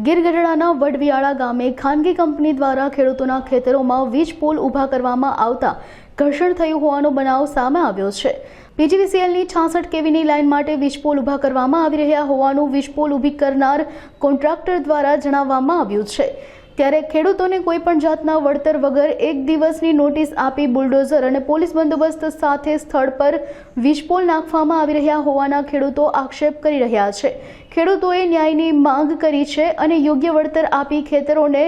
ગીર ગઢડાના વડવિયાળા ગામે ખાનગી કંપની દ્વારા ખેડૂતોના ખેતરોમાં વીજ પોલ ઊભા કરવામાં આવતા ઘર્ષણ થયું હોવાનો બનાવ સામે આવ્યો છે। પીજીવીસીએલની 66 કેવીની લાઇન માટે વીજ પોલ ઊભા કરવામાં આવી રહ્યા હોવાનું વીજ પોલ ઊભી કરનાર કોન્ટ્રાક્ટર દ્વારા જણાવવામાં આવ્યું છે। ત્યારે ખેડૂતોને કોઈ પણ જાતના વળતર વગર એક દિવસની નોટિસ આપી બુલડોઝર અને પોલીસ બંદોબસ્ત સાથે સ્થળ પર વીજ પોલ નાખવામાં આવી રહ્યા હોવાના ખેડૂતો આક્ષેપ કરી રહ્યા છે। ખેડૂતોએ ન્યાયની માંગ કરી છે અને યોગ્ય વળતર આપી ખેતરોને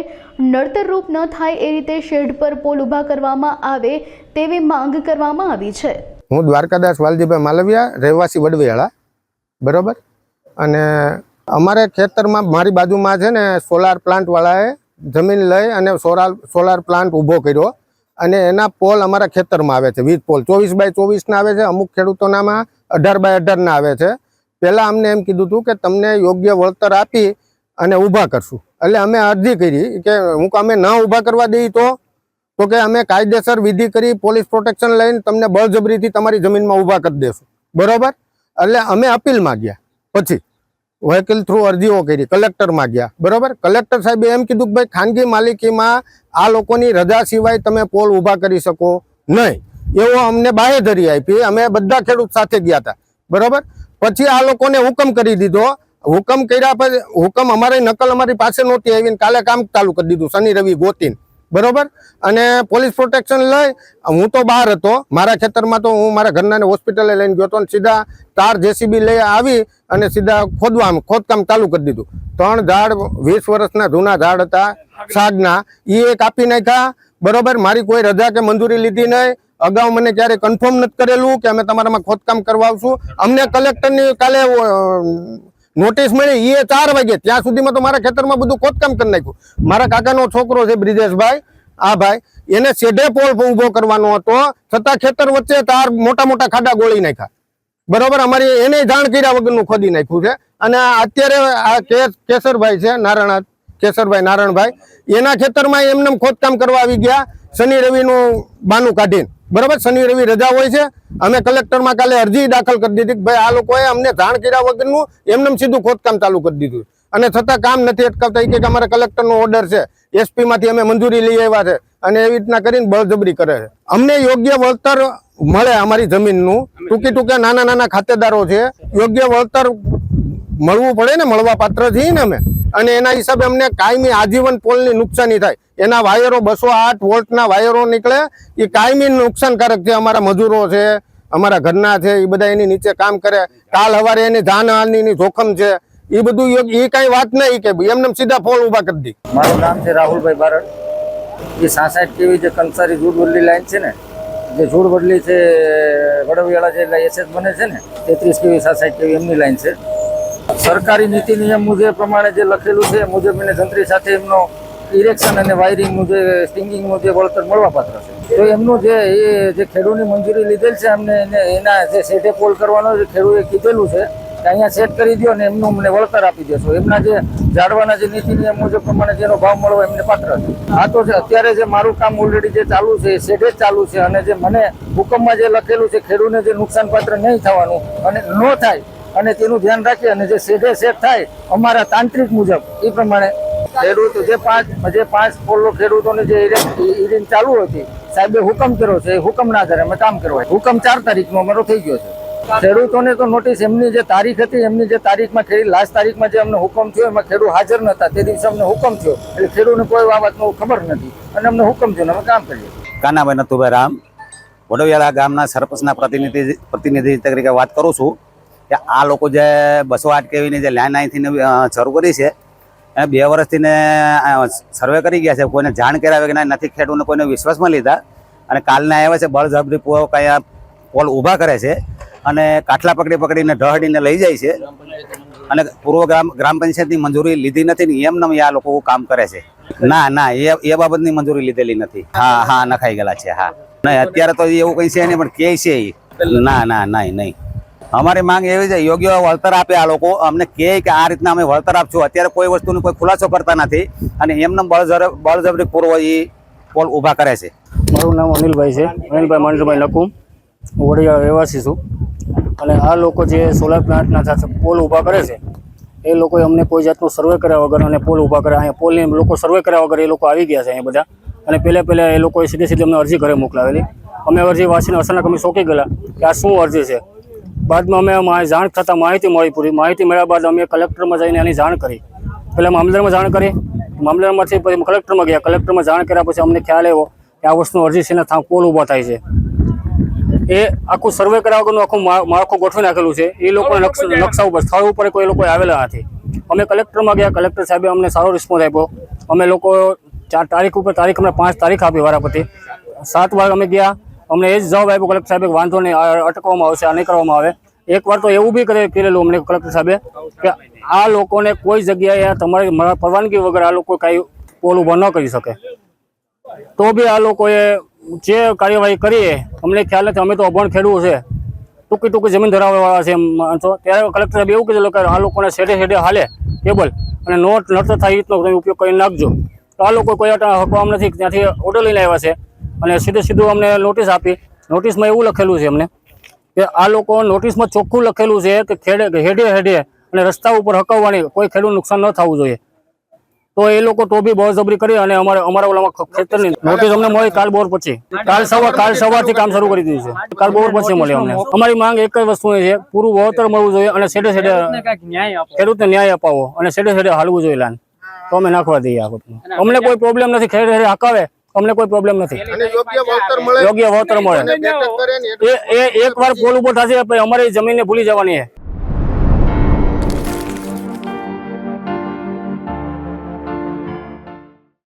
નડતરરૂપ ન થાય એ રીતે શેડ પર પોલ ઊભા કરવામાં આવે તેવી માંગ કરવામાં આવી છે। હું દ્વારકાદાસ વાલજીભાઈ માલવિયા, રહેવાસી વડવિયાળા, બરોબર। અને અમારે ખેતરમાં મારી બાજુમાં છે ને સોલાર પ્લાન્ટ વાળાએ જમીન લઈ અને સોલાર પ્લાન્ટ ઊભો કર્યો અને એના પોલ અમારા ખેતરમાં આવે છે। વીજ પોલ 24x24 ના આવે છે, અમુક ખેડૂતોનામાં 18x18 ના આવે છે। પહેલાં અમને એમ કીધું હતું કે તમને યોગ્ય વળતર આપી અને ઊભા કરશું, એટલે અમે અરજી કરી કે અમે ન ઊભા કરવા દઈએ તો કે અમે કાયદેસર વિધિ કરી પોલીસ પ્રોટેક્શન લઈને તમને બળજબરીથી તમારી જમીનમાં ઊભા કરી દેશું, બરોબર। એટલે અમે અપીલમાં ગયા, પછી વહીકલ થ્રુ અરજીઓ કરી, કલેક્ટરમાં ગયા, બરોબર। કલેક્ટર સાહેબે એમ કીધું કે ભાઈ ખાનગી માલિકીમાં આ લોકોની રજા સિવાય તમે પોલ ઊભા કરી શકો નહીં, એવો અમને બાહેધરી આપી। અમે બધા ખેડૂત સાથે ગયા હતા, બરોબર। પછી આ લોકોને હુકમ કરી દીધો। હુકમ કર્યા પછી હુકમ અમારી નકલ અમારી પાસે નહોતી આવીને કાલે કામ ચાલુ કરી દીધું, શનિ રવિ ગોતીને, બરોબર। અને પોલીસ પ્રોટેક્શન લઈ હું તો બહાર હતો, મારા ખેતરમાં તો હું મારા ઘરનાને હોસ્પિટલે લઈને ગયો હતો અને સીધા તાર જેસીબી લઈ આવી અને સીધા ખોદકામ ચાલુ કરી દીધું। 3 ઝાડ 20 વર્ષના જૂના ઝાડ હતા સાગના, એ કાપી નાખ્યા, બરોબર। મારી કોઈ રજા કે મંજૂરી લીધી નહીં, અગાઉ મને ક્યારે કન્ફર્મ નથી કરેલું કે અમે તમારામાં ખોદકામ કરવા આવશું। અમને કલેક્ટરની કાલે નોટિસ મળી, એ 4 વાગે, ત્યાં સુધીમાં તો મારા ખેતરમાં બધું ખોદકામ કરી નાખ્યું। મારા કાકાનો છોકરો છે બ્રિજેશભાઈ, આ ભાઈ, એને શેઢે પોલ ઊભો કરવાનો હતો, છતાં ખેતર વચ્ચે તાર મોટા મોટા ખાડા ગોળી નાખ્યા, બરોબર। અમારી એને જાણ કર્યા વગરનું ખોદી નાખ્યું છે। અને અત્યારે આ કેસરભાઈ છે, નારણભાઈ, એના ખેતરમાં એમને ખોદકામ કરવા આવી ગયા, શનિ રવિનું બાનું કાઢીને, બરોબર। શનિ રવિ રજા હોય છે। અમે કલેક્ટરમાં કાલે અરજી દાખલ કરી દીધી કે ભાઈ આ લોકોએ અમને જાણ કર્યા વગરનું એમને સીધું ખોદકામ ચાલુ કરી દીધું અને છતાં કામ નથી અટકાવતા। કે અમારે કલેક્ટરનો ઓર્ડર છે, એસપી માંથી અમે મંજૂરી લઈ આવ્યા છે અને એવી રીતના કરીને બળજબરી કરે છે। અમને યોગ્ય વળતર મળે, અમારી જમીનનું ટૂંકે નાના ખાતેદારો છે, યોગ્ય વળતર મળવું પડે ને, મળવા પાત્ર છીએ ને અમે, અને એના હિસાબે અમને કાયમી આજીવન પોલની નુકસાની થાય। એના વાયરો 208 વોલ્ટના વાયરો નીકળે, એ કાયમી નુકસાનકારક છે। અમારા મજૂરો છે, અમારા ઘરના છે, એ બધા એની નીચે કામ કરે, કાલ સવારે એની જાનહાનિની જોખમ છે, એ બધું એ કઈ વાત નહીં કે એમને સીધા પોલ ઊભા કરી દી। મારું નામ છે રાહુલભાઈ બારડ। એ 66 કેવી જે કંસારી જૂડબદલી લાઈન છે ને, જે જૂડબદલી છે વડવિયાળા જે એસએસ બને છે ને, 33 કેવી 66 કેવી એમની લાઈન છે। સરકારી નીતિ નિયમ મુજબ પ્રમાણે જે લખેલું છે મુજબ એને જંત્રી સાથે એમનો ઇરેક્શન અને વાયરિંગનું જે સ્ટિંગિંગનું જે વળતર મળવા પાત્ર છે। તો એમનું જે ખેડૂતની મંજૂરી લીધેલ છે, અમને એના જે શેઢે પોલ કરવાનો જે ખેડૂતે કીધેલું છે કે અહીંયા સેટ કરી દો અને એમનું અમને વળતર આપી દેશો। એમના જે ઝાડવાના જે નીતિ નિયમ મુજબ પ્રમાણે જેનો ભાવ મળવો એમને પાત્ર છે। આ તો અત્યારે જે મારું કામ ઓલરેડી જે ચાલુ છે એ શેઢે જ ચાલુ છે, અને જે મને હુકમમાં જે લખેલું છે ખેડૂતને જે નુકસાન પાત્ર નહીં થવાનું અને ન થાય અને તેનું ધ્યાન રાખી અને જે શેઢે સેટ થાય અમારા તાંત્રિક મુજબ એ પ્રમાણે ખેડૂતો જે પાંચ પોલો ખેડૂતોની જે હિરિંગ ચાલુ હતી, સાહેબે હુકમ કર્યો છે, એ હુકમના આધારે અમે કામ કરવા। હુકમ 4 તારીખનો અમારો થઈ ગયો છે। ખેડૂતોને તો નોટિસ એમની જે તારીખ હતી, એમની જે તારીખમાં લાસ્ટ તારીખમાં જે અમને હુકમ થયો એમાં ખેડૂત હાજર નહોતા, તે દિવસે અમને હુકમ થયો, એટલે ખેડૂતને કોઈ આ વાતનો ખબર નથી અને અમને હુકમ થયો અમે કામ કરીએ। કાનાભાઈ નથુભાઈ રામ, વડવિયાળા ગામના સરપંચના પ્રતિનિધિ તરીકે વાત કરું છું કે આ લોકો જે 208 કેવીની જે લાઈન અહીંથી શરૂ કરી છે, એને 2 વર્ષથી ને સર્વે કરી ગયા છે, કોઈને જાણ કર્યા વગર નથી, ખેડૂતને કોઈને વિશ્વાસમાં લીધા અને કાલને આવ્યા છે બળજબરી કયા પોલ ઊભા કરે છે અને કાટલા પકડીને ઢહડીને લઈ જાય છે અને પૂર્વ ગ્રામ પંચાયતની મંજૂરી લીધી નથી ને એમને આ લોકો કામ કરે છે। ના એ બાબતની મંજૂરી લીધેલી નથી। હા નખાઈ ગયેલા છે। હા નહીં, અત્યારે તો એવું કંઈ છે નહીં, પણ કે છે નહીં। અમારી માંગ એવી છે, યોગ્ય વળતર આપે આ લોકો, અમને કહે કે આ રીતના અમે વળતર આપશું। અત્યારે કોઈ વસ્તુનો કોઈ ખુલાસો કરતા નથી અને એમને બળજબરી પૂર્વ એ પોલ ઊભા કરે છે। મારું નામ અનિલભાઈ છે, અનિલભાઈ મનસુભાઈ નકુમ, વડિયાળા રહેવાસી છું। અને આ લોકો જે સોલાર પ્લાન્ટના સાથે પોલ ઊભા કરે છે એ લોકોએ અમને કોઈ જાતનું સર્વે કર્યા વગર અને પોલ ઊભા કર્યા. અહીંયા પોલની લોકો સર્વે કર્યા વગર એ લોકો આવી ગયા છે અહીંયા બધા. અને પહેલાં એ લોકોએ સીધી અમને અરજી ઘરે મોકલાવેલી. અમે અરજી વાંચીને અચાનક અમે ચોંકી ગયેલા કે આ શું અરજી છે. બાદમાં અમે જાણ થતાં માહિતી મળી પૂરી. માહિતી મળ્યા બાદ અમે કલેક્ટરમાં જઈને એની જાણ કરી. પહેલાં મામલતદારમાં જાણ કરી, મામલતદારમાંથી પછી કલેક્ટરમાં ગયા. કલેક્ટરમાં જાણ કર્યા પછી અમને ખ્યાલ આવ્યો કે આ વસ્તુનું અરજી છે ને પોલ ઊભા થાય છે. એ આખું સર્વે કર્યા વગરનું આખું માળખું ગોઠવી નાખેલું છે. એ લોકોને નકશા ઉપર સ્થળ ઉપર કોઈ લોકો આવેલા નથી. અમે કલેક્ટરમાં ગયા. કલેક્ટર સાહેબે અમને સારો રિસ્પોન્સ આપ્યો. અમે લોકો તારીખ અમને 5 તારીખ આપી વારાપતિ. 7 વાર અમે ગયા. અમને એ જ જવાબ આપ્યો કલેક્ટર સાહેબે વાંધો નહીં, અટકવામાં આવશે, આ નહીં કરવામાં આવે. એકવાર તો એવું બી કરેલું અમને કલેક્ટર સાહેબે કે આ લોકોને કોઈ જગ્યાએ તમારી પરવાનગી વગર આ લોકો કાંઈ પોલ ઊભો ન કરી શકે. તો બી આ લોકોએ જે કાર્યવાહી કરીએ અમને ખ્યાલ નથી. અમે તો અભણ ખેડૂત છે, ટૂંકી જમીન ધરાવવાળા છે માણસો. ત્યારે કલેક્ટર સાહેબ એવું કીધેલું કે આ લોકોને શેડે હાલે કેબલ અને નડતર થાય એ રીતનો તમે ઉપયોગ કરી નાખજો. તો આ લોકો કોઈ હકવામ નથી. ત્યાંથી ઓર્ડર લઈને આવ્યા છે અને સીધું અમને નોટિસ આપી. નોટિસમાં એવું લખેલું છે અમને કે આ લોકો નોટિસમાં ચોખ્ખું લખેલું છે કે હેડે અને રસ્તા ઉપર હકવવાની, કોઈ ખેડૂત નુકસાન ન થવું જોઈએ. તો એ લોકો તો બી બળજબરી કરી અને અમારા ઓલામાં ખેતરની નોટિસ અમને મળી કાલ બપોર પછી. કાલ સવારથી કામ શરૂ કરી દીધું છે. કાલ બપોર પછી મળી અમને. અમારી માંગ એક જ વસ્તુની છે, પૂરું વળતર મળવું જોઈએ અને છેડે ખેડૂતને ન્યાય અપાવો અને છેડે હાલવું જોઈએ લાન. તો અમે નાખવા દઈએ આ વસ્તુ. અમને કોઈ પ્રોબ્લેમ નથી. ખેડે હકાવે અમને કોઈ પ્રોબ્લેમ નથી. યોગ્ય વળતર મળે. એ એકવાર પોલ ઉભો થશે અમારી જમીનને ભૂલી જવાની છે.